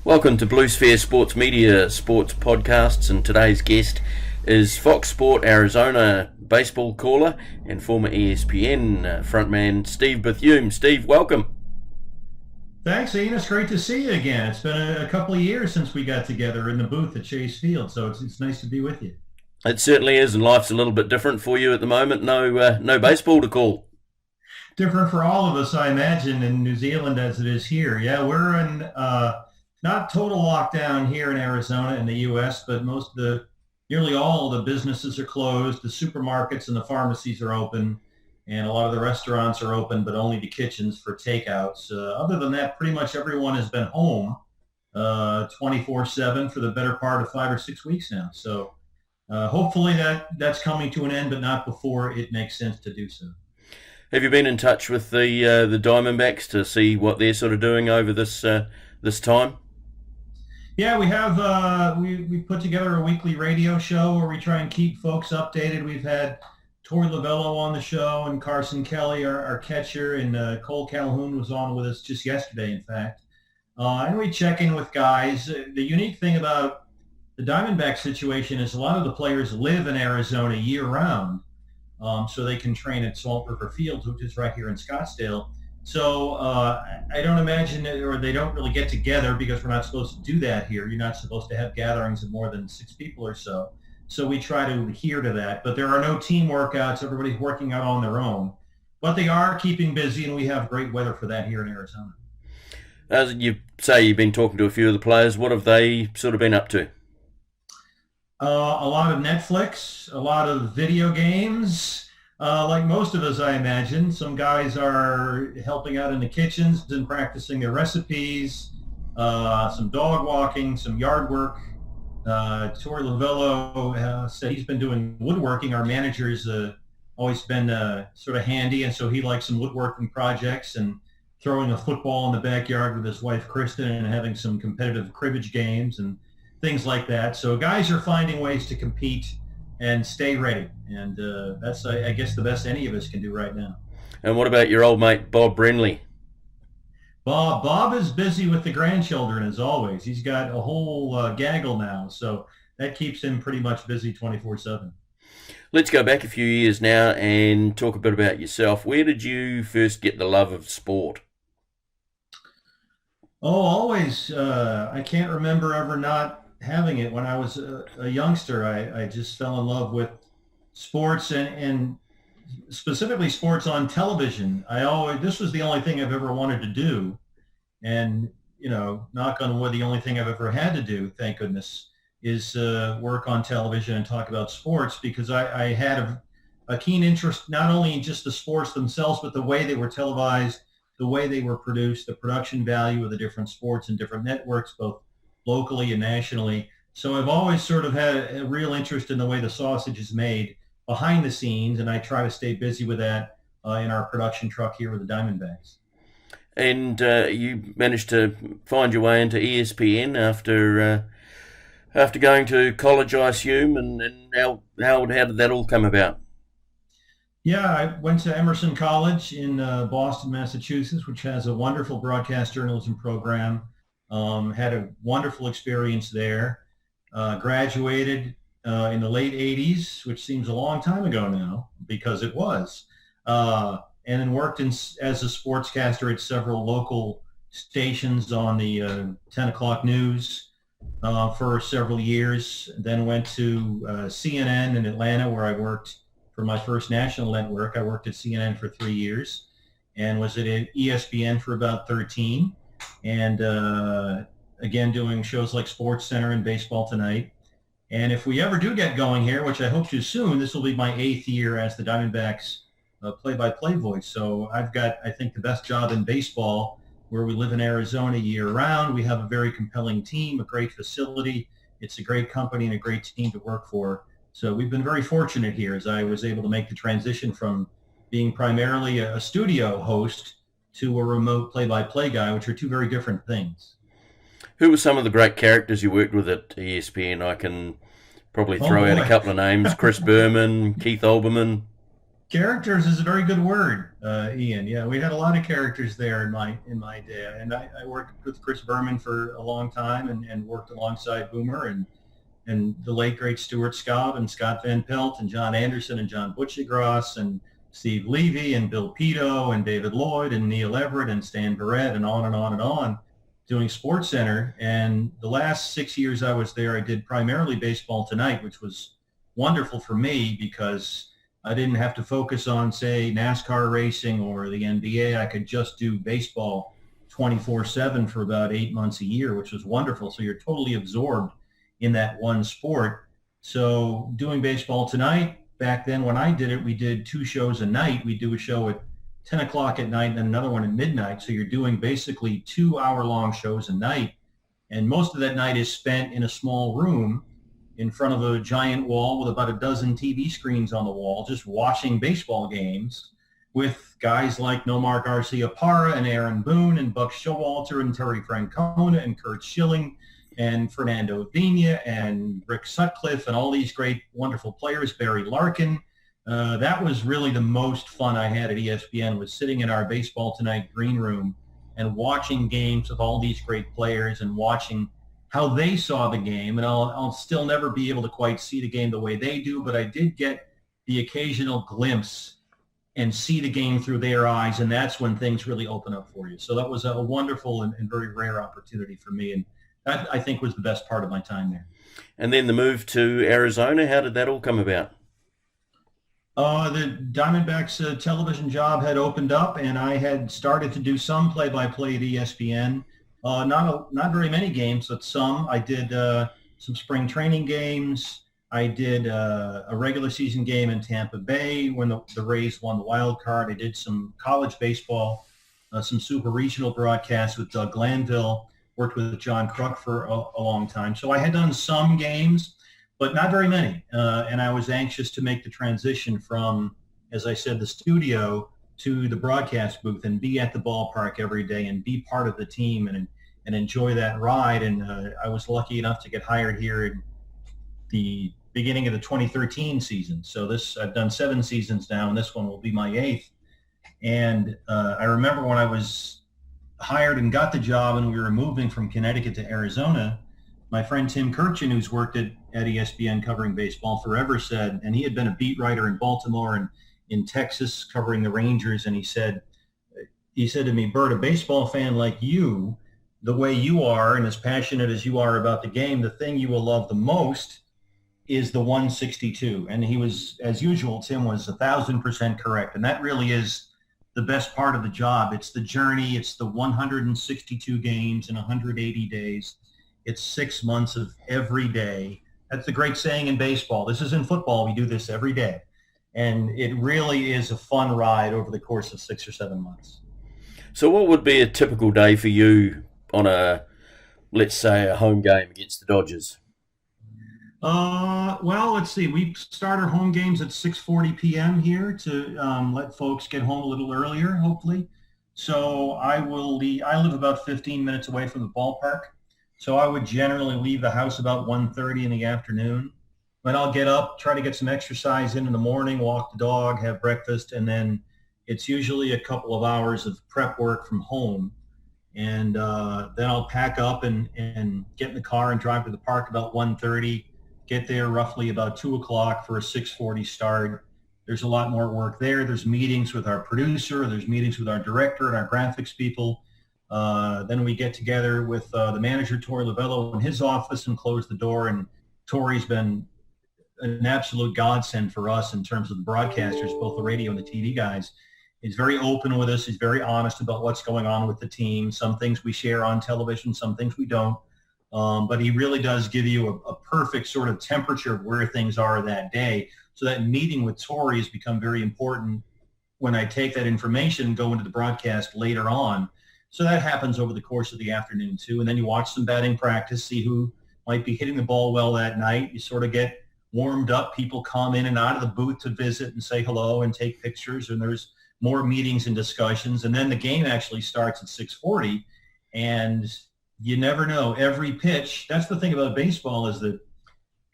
Welcome to Blue Sphere Sports Media Sports Podcasts, and today's guest is Fox Sport Arizona baseball caller and former ESPN frontman Steve Berthiaume. Steve, welcome. Thanks, Ian. It's great to see you again. It's been a couple of years since we got together in the booth at Chase Field, so it's nice to be with you. It certainly is, and life's a little bit different for you at the moment. No baseball to call. Different for all of us, I imagine, in New Zealand as it is here. Yeah, we're in not total lockdown here in Arizona in the U.S., but nearly all of the businesses are closed. The supermarkets and the pharmacies are open, and a lot of the restaurants are open, but only the kitchens for takeouts. Other than that, pretty much everyone has been home 24/7 for the better part of 5 or 6 weeks now. So hopefully that's coming to an end, but not before it makes sense to do so. Have you been in touch with the Diamondbacks to see what they're sort of doing over this time? Yeah, we have. We put together a weekly radio show where we try and keep folks updated. We've had Torey Lovullo on the show, and Carson Kelly, our catcher, and Cole Calhoun was on with us just yesterday, in fact. And we check in with guys. The unique thing about the Diamondback situation is a lot of the players live in Arizona year-round, so they can train at Salt River Field, which is right here in Scottsdale. So I don't imagine or they don't really get together because we're not supposed to do that here. You're not supposed to have gatherings of more than 6 people or so. So we try to adhere to that. But there are no team workouts. Everybody's working out on their own. But they are keeping busy, and we have great weather for that here in Arizona. As you say, you've been talking to a few of the players. What have they sort of been up to? A lot of Netflix, a lot of video games. Like most of us, I imagine, some guys are helping out in the kitchens and practicing their recipes, some dog walking, some yard work. Torey Lovullo said he's been doing woodworking. Our manager's always been sort of handy, and so he likes some woodworking projects and throwing a football in the backyard with his wife, Kristen, and having some competitive cribbage games and things like that. So guys are finding ways to compete and stay ready. And that's, I guess, the best any of us can do right now. And what about your old mate, Bob Brenly? Bob is busy with the grandchildren, as always. He's got a whole gaggle now, so that keeps him pretty much busy 24/7. Let's go back a few years now and talk a bit about yourself. Where did you first get the love of sport? Oh, always. I can't remember ever not having it. When I was a youngster, I just fell in love with sports and specifically sports on television. This was the only thing I've ever wanted to do. And, knock on wood, the only thing I've ever had to do, thank goodness, is work on television and talk about sports, because I had a keen interest not only in just the sports themselves, but the way they were televised, the way they were produced, the production value of the different sports and different networks, both locally and nationally. So I've always sort of had a real interest in the way the sausage is made behind the scenes, and I try to stay busy with that in our production truck here with the Diamondbacks. And you managed to find your way into ESPN after going to college, I assume, and how did that all come about? Yeah, I went to Emerson College in Boston, Massachusetts, which has a wonderful broadcast journalism program. Had a wonderful experience there. Graduated in the late 80s, which seems a long time ago now, because it was. And then worked as a sportscaster at several local stations on the 10 o'clock news for several years. Then went to CNN in Atlanta, where I worked for my first national network. I worked at CNN for 3 years and was at ESPN for about 13. And again, doing shows like Sports Center and Baseball Tonight. And if we ever do get going here, which I hope to soon, this will be my 8th year as the Diamondbacks play-by-play voice. So I've got, I think, the best job in baseball, where we live in Arizona year-round. We have a very compelling team, a great facility. It's a great company and a great team to work for. So we've been very fortunate here, as I was able to make the transition from being primarily a studio host to a remote play-by-play guy, which are two very different things. Who were some of the great characters you worked with at ESPN? I can probably throw out a couple of names: Chris Berman, Keith Olbermann. Characters is a very good word, Ian. Yeah, we had a lot of characters there in my day, and I worked with Chris Berman for a long time, and worked alongside Boomer and the late great Stuart Scott and Scott Van Pelt and John Anderson and John Butchiegross and Steve Levy and Bill Pito and David Lloyd and Neil Everett and Stan Barrett and on and on and on, doing Sports Center. And the last 6 years I was there, I did primarily Baseball Tonight, which was wonderful for me because I didn't have to focus on, say, NASCAR racing or the NBA. I could just do baseball 24/7 for about 8 months a year, which was wonderful. So you're totally absorbed in that one sport. So doing Baseball Tonight, back then when I did it, we did 2 shows a night. We do a show at 10 o'clock at night and then another one at midnight. So you're doing basically 2 hour-long shows a night. And most of that night is spent in a small room in front of a giant wall with about a dozen TV screens on the wall, just watching baseball games with guys like Nomar Garcia-Parra and Aaron Boone and Buck Showalter and Terry Francona and Curt Schilling and Fernando Vina and Rick Sutcliffe and all these great, wonderful players, Barry Larkin. That was really the most fun I had at ESPN, was sitting in our Baseball Tonight green room and watching games with all these great players and watching how they saw the game. And I'll still never be able to quite see the game the way they do, but I did get the occasional glimpse and see the game through their eyes, and that's when things really open up for you. So that was a wonderful and very rare opportunity for me, and that, I think, was the best part of my time there. And then the move to Arizona, how did that all come about? The Diamondbacks television job had opened up, and I had started to do some play-by-play at ESPN. Not very many games, but some. I did some spring training games. I did a regular season game in Tampa Bay when the Rays won the wild card. I did some college baseball, some super regional broadcasts with Doug Glanville. Worked with John Kruk for a long time. So I had done some games, but not very many. And I was anxious to make the transition from, as I said, the studio to the broadcast booth and be at the ballpark every day and be part of the team and enjoy that ride. And I was lucky enough to get hired here in the beginning of the 2013 season. So I've done 7 seasons now, and this one will be my 8th. And I remember when I was hired and got the job and we were moving from Connecticut to Arizona, my friend Tim Kirchin, who's worked at ESPN covering baseball forever, said, and he had been a beat writer in Baltimore and in Texas covering the Rangers, and he said to me, "Bert, a baseball fan like you, the way you are and as passionate as you are about the game, the thing you will love the most is the 162." And he was, as usual, Tim was 1,000% correct. And that really is the best part of the job. It's the journey. It's the 162 games in 180 days. It's 6 months of every day. That's the great saying in baseball. This is in football. We do this every day. And it really is a fun ride over the course of 6 or 7 months. So what would be a typical day for you on let's say, a home game against the Dodgers? Well, let's see. We start our home games at 6:40 p.m. here to let folks get home a little earlier, hopefully. So I live about 15 minutes away from the ballpark. So I would generally leave the house about 1:30 in the afternoon. Then I'll get up, try to get some exercise in the morning, walk the dog, have breakfast, and then it's usually a couple of hours of prep work from home. And then I'll pack up and get in the car and drive to the park about 1:30. Get there roughly about 2 o'clock for a 6:40 start. There's a lot more work there. There's meetings with our producer. There's meetings with our director and our graphics people. Then we get together with the manager, Torey Lovello, in his office and close the door. And Torey's been an absolute godsend for us in terms of the broadcasters, both the radio and the TV guys. He's very open with us. He's very honest about what's going on with the team. Some things we share on television, some things we don't. But he really does give you a perfect sort of temperature of where things are that day. So that meeting with Torey has become very important when I take that information and go into the broadcast later on. So that happens over the course of the afternoon too. And then you watch some batting practice, see who might be hitting the ball well that night. You sort of get warmed up. People come in and out of the booth to visit and say hello and take pictures. And there's more meetings and discussions. And then the game actually starts at 6:40. And you never know. Every pitch, that's the thing about baseball, is that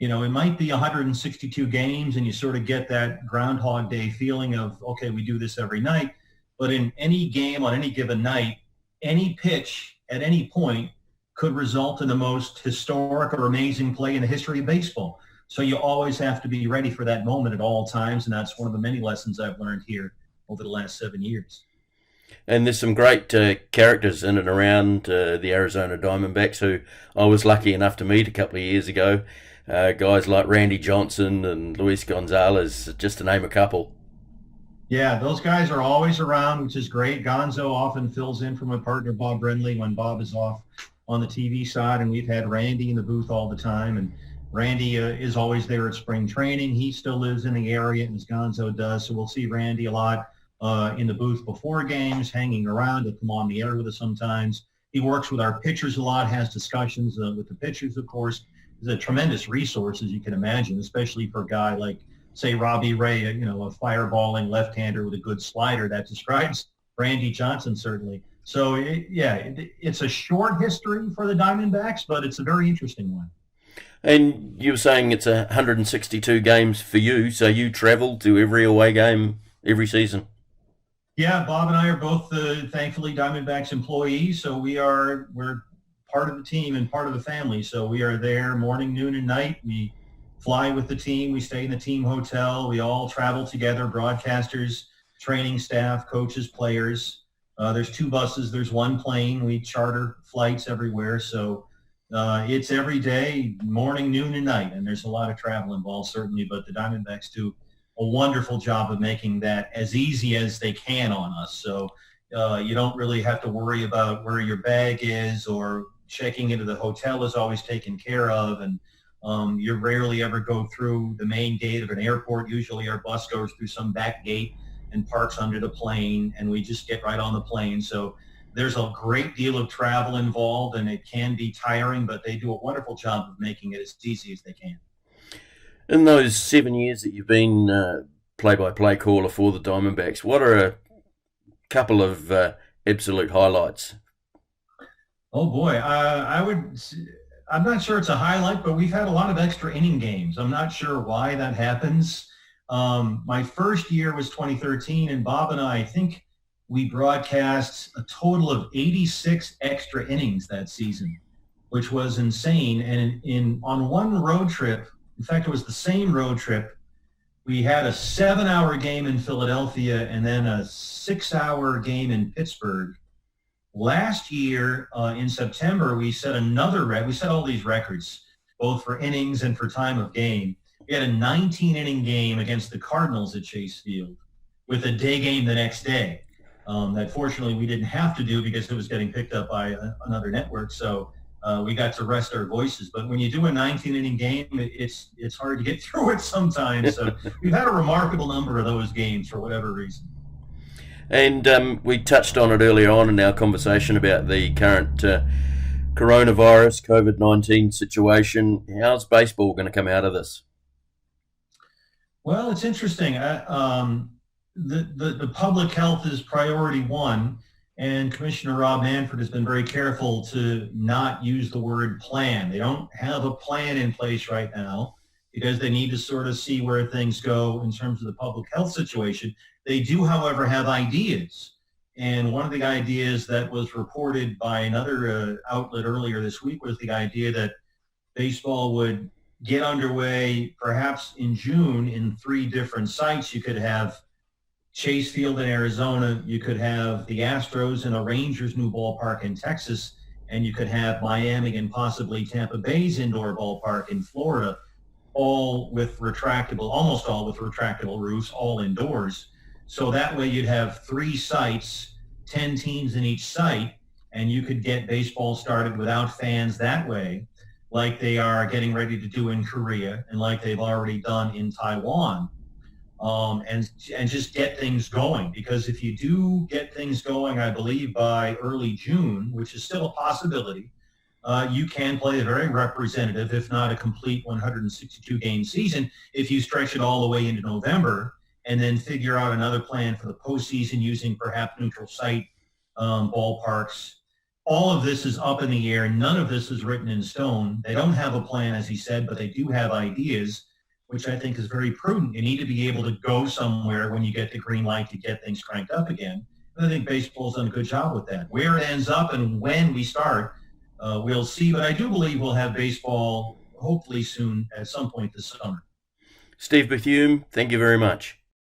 It might be 162 games and you sort of get that Groundhog Day feeling of, okay, we do this every night. But in any game on any given night, any pitch at any point could result in the most historic or amazing play in the history of baseball. So you always have to be ready for that moment at all times. And that's one of the many lessons I've learned here over the last 7 years. And there's some great characters in and around the Arizona Diamondbacks who I was lucky enough to meet a couple of years ago. Guys like Randy Johnson and Luis Gonzalez, just to name a couple. Yeah, those guys are always around, which is great. Gonzo often fills in for my partner, Bob Brindley, when Bob is off on the TV side, and we've had Randy in the booth all the time. And Randy is always there at spring training. He still lives in the area, and as Gonzo does, so we'll see Randy a lot in the booth before games, hanging around. He'll come on the air with us sometimes. He works with our pitchers a lot, has discussions with the pitchers, of course. He's a tremendous resource, as you can imagine, especially for a guy like, say, Robbie Ray, a fireballing left-hander with a good slider. That describes Randy Johnson, certainly. So, it's a short history for the Diamondbacks, but it's a very interesting one. And you were saying it's 162 games for you, so you travel to every away game every season. Yeah, Bob and I are both, thankfully, Diamondbacks employees, so we're part of the team and part of the family. So we are there morning, noon, and night. We fly with the team. We stay in the team hotel. We all travel together, broadcasters, training staff, coaches, players. There's 2 buses. There's 1 plane. We charter flights everywhere. So it's every day, morning, noon, and night. And there's a lot of travel involved, certainly. But the Diamondbacks do a wonderful job of making that as easy as they can on us. So you don't really have to worry about where your bag is, or checking into the hotel is always taken care of. And you rarely ever go through the main gate of an airport. Usually our bus goes through some back gate and parks under the plane, and we just get right on the plane. So there's a great deal of travel involved, and it can be tiring, but they do a wonderful job of making it as easy as they can. In those 7 years that you've been play-by-play caller for the Diamondbacks, what are a couple of absolute highlights? Oh boy, I'm not sure it's a highlight, but we've had a lot of extra inning games. I'm not sure why that happens. My first year was 2013, and Bob and I think we broadcast a total of 86 extra innings that season, which was insane. And on one road trip, in fact, it was the same road trip, we had a 7-hour game in Philadelphia and then a 6-hour game in Pittsburgh. Last year, in September, we set another record. We set all these records, both for innings and for time of game. We had a 19-inning game against the Cardinals at Chase Field with a day game the next day. That fortunately we didn't have to do because it was getting picked up by another network. So we got to rest our voices. But when you do a 19-inning game, it's hard to get through it sometimes. So we've had a remarkable number of those games for whatever reason. And we touched on it earlier on in our conversation about the current coronavirus, COVID-19 situation. How's baseball going to come out of this? Well, it's interesting. The public health is priority one, and Commissioner Rob Manfred has been very careful to not use the word plan. They don't have a plan in place right now because they need to sort of see where things go in terms of the public health situation. They do, however, have ideas. And one of the ideas that was reported by another outlet earlier this week was the idea that baseball would get underway perhaps in June in 3 different sites. You could have Chase Field in Arizona, you could have the Astros in a Rangers new ballpark in Texas, and you could have Miami and possibly Tampa Bay's indoor ballpark in Florida, all with retractable, almost all with retractable roofs, all indoors. So that way you'd have 3 sites, 10 teams in each site, and you could get baseball started without fans that way, like they are getting ready to do in Korea and like they've already done in Taiwan, and just get things going. Because if you do get things going, I believe by early June, which is still a possibility, you can play a very representative, if not a complete 162-game season, if you stretch it all the way into November and then figure out another plan for the postseason using perhaps neutral site ballparks. all of this is up in the air. None of this is written in stone. They don't have a plan, as he said, but they do have ideas, which I think is very prudent. You need to be able to go somewhere when you get the green light to get things cranked up again. And I think baseball's done a good job with that. Where it ends up and when we start, we'll see. But I do believe we'll have baseball hopefully soon at some point this summer. Steve Berthiaume, thank you very much.